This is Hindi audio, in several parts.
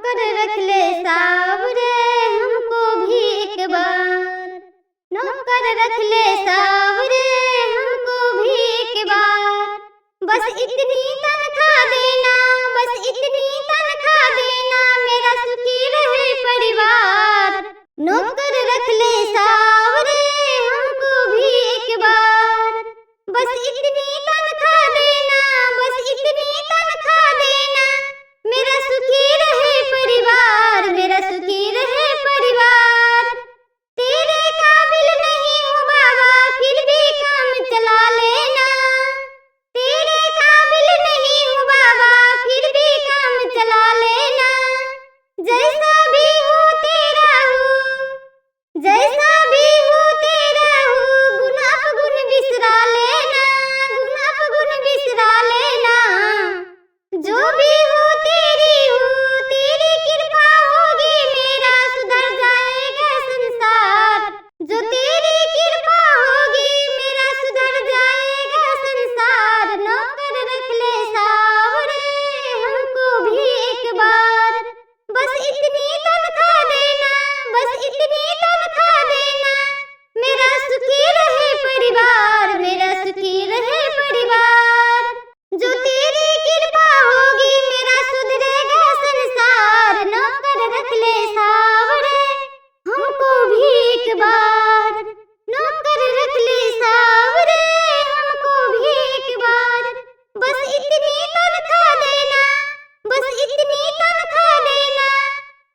नौकर रख ले सावरे हमको भी एक बार, नौकर रख ले सावरे हमको भी एक बार। बस इतनी तनख्वाह देना, बस इतनी तनख्वाह देना, मेरा सुखी रहे परिवार। नौकर रख ले सावरे हमको भी एक बार, बस इतनी तनख्वाह देना, बस इतनी तनख्वाह देना, मेरा सुखी रहे परिवार, मेरा सुखी रहे परिवार। तेरे काबिल नहीं हूँ बाबा फिर भी काम चला लेना, तेरे काबिल नहीं हूँ बाबा फिर भी काम चला लेना। जैसा भी हूँ तेरा हूँ, जैसा भी हूँ तेरा हूँ, गुण अपगुण बिसरा लेना, गुण अपगुण बिसरा लेना। जो भी हूँ तेरी हूँ, तेरी कृपा होगी मेरा सुधर जाएगा संसार। जो तेरी कृपा होगी मेरा सुधर जाएगा संसार। नौकर रख ले सावरे हमको भी एक बार, बस इतनी तनख्वाह देना, बस इतनी तनख्वाह देना, मेरा सुखी रहे परिवार, मेरा सुखी रहे परिवार। जो तेरी कृपा होगी मेरा सुधरेगा संसार। नौकर रख ले सावरे हमको भी एक बार, नौकर रख ले सावरे हमको भी एक बार। बस इतनी तनख्वाह देना, बस इतनी तनख्वाह देना,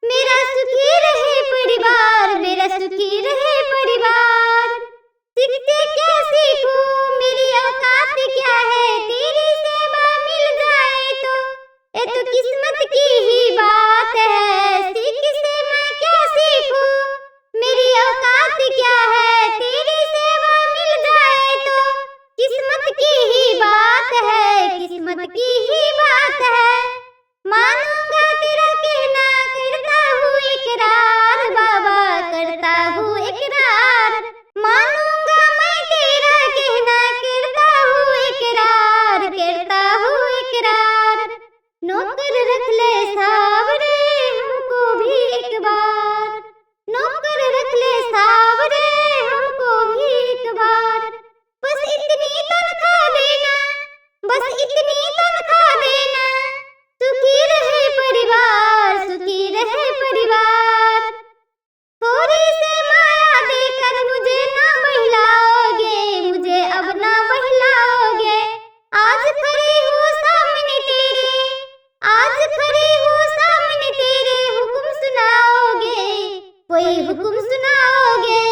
मेरा सुखी रहे परिवार, मेरा सुखी रहे परिवार। सीखते क्या सीखूं मेरी औकात क्या है, तेरी सेवा मिल जाए तो ये तो किस्मत की ही बात है। सीख से मैं क्या सीखूं मेरी औकात क्या है, तेरी सेवा मिल जाए तो किस्मत की ही बात है, किस्मत की ही बात है। मानूंगा तेरा कहना करता हूँ इकरार बाबा, करता हूँ इकरार। मानूंगा मैं तेरा कहना करता हूँ इकरार, करता हूँ इकरार। नौकर रख ले सावरे हमको भी एक बार, नौकर रख ले सावरे हमको भी एक बार। बस इतनी तनख्वाह देना, बस इतनी तनख्वाह देना, सुखी रहे परिवार, सुखी रहे परिवार। थोड़ी से माया देकर मुझे ना बहलाओगे, मुझे अब ना बहलाओगे। आज खड़ी हूँ सामने तेरे, आज खड़ी हूँ सामने तेरे, हुक्म सुनाओगे, कोई हुक्म सुनाओगे।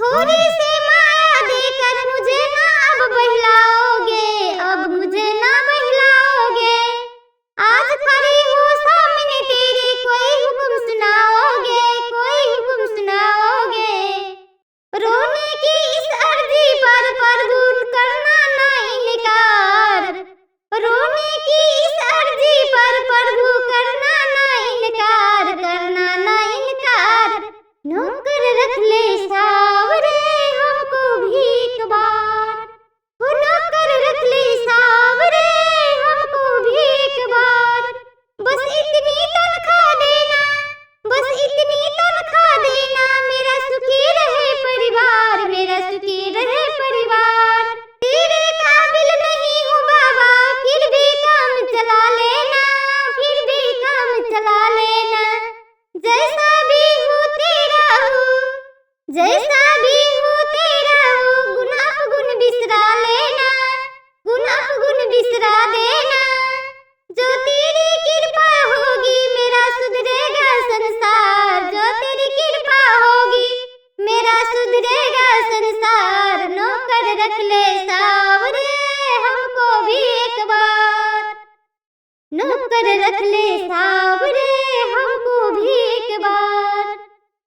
थोड़ी से माया देकर मुझे ना अब बहलाओगे, अब मुझे ना बहलाओगे। आज खड़ी हूँ सामने तेरे, कोई हुक्म सुनाओगे, कोई हुक्म सुनाओगे। रोने की इस अर्जी पर दूर करना ना इनकार, रोने की इस अर्जी पर प्रभु करना ना इनकार, करना ना इनकार। नौकर रख ले सावरे हमको भी एक बार, वो नौकर रख ले सावरे हमको भी एक बार। बस इतनी तनख्वाह देना, बस इतनी तनख्वाह देना, मेरा सुखी रहे परिवार, मेरा सुखी रहे परिवार। तेरे काबिल नहीं हूँ बाबा फिर भी काम चला लेना, फिर भी काम चला लेना। जैसा भी हूँ तेरा हूँ, जैसा भी हूँ तेरा हूँ, गुण अपगुण बिसरा लेना, गुण अपगुण बिसरा देना। जो तेरी कृपा होगी मेरा सुधरेगा संसार, जो तेरी कृपा होगी मेरा सुधरेगा संसार। नौकर रख ले सावरे हमको भी एक बार, नौकर रख ले सावरे हमको भी एक बार।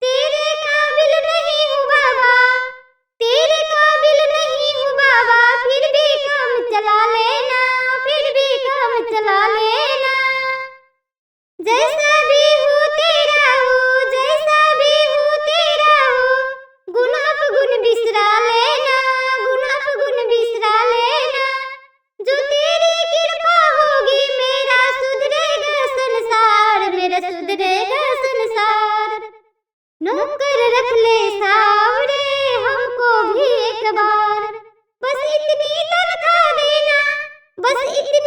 तेरे काबिल नहीं हूँ बाबा, तेरे काबिल नहीं हूँ बाबा फिर भी काम चला लेना, फिर भी काम चला लेना। जैसा भी हूँ तेरा हूँ, जैसा भी हूँ तेरा हूँ, गुण अपगुण बिसरा लेना, गुण अपगुण बिसरा लेना। जो तेरी कृपा होगी मेरा सुधरेगा संसार, मेरा बस इतनी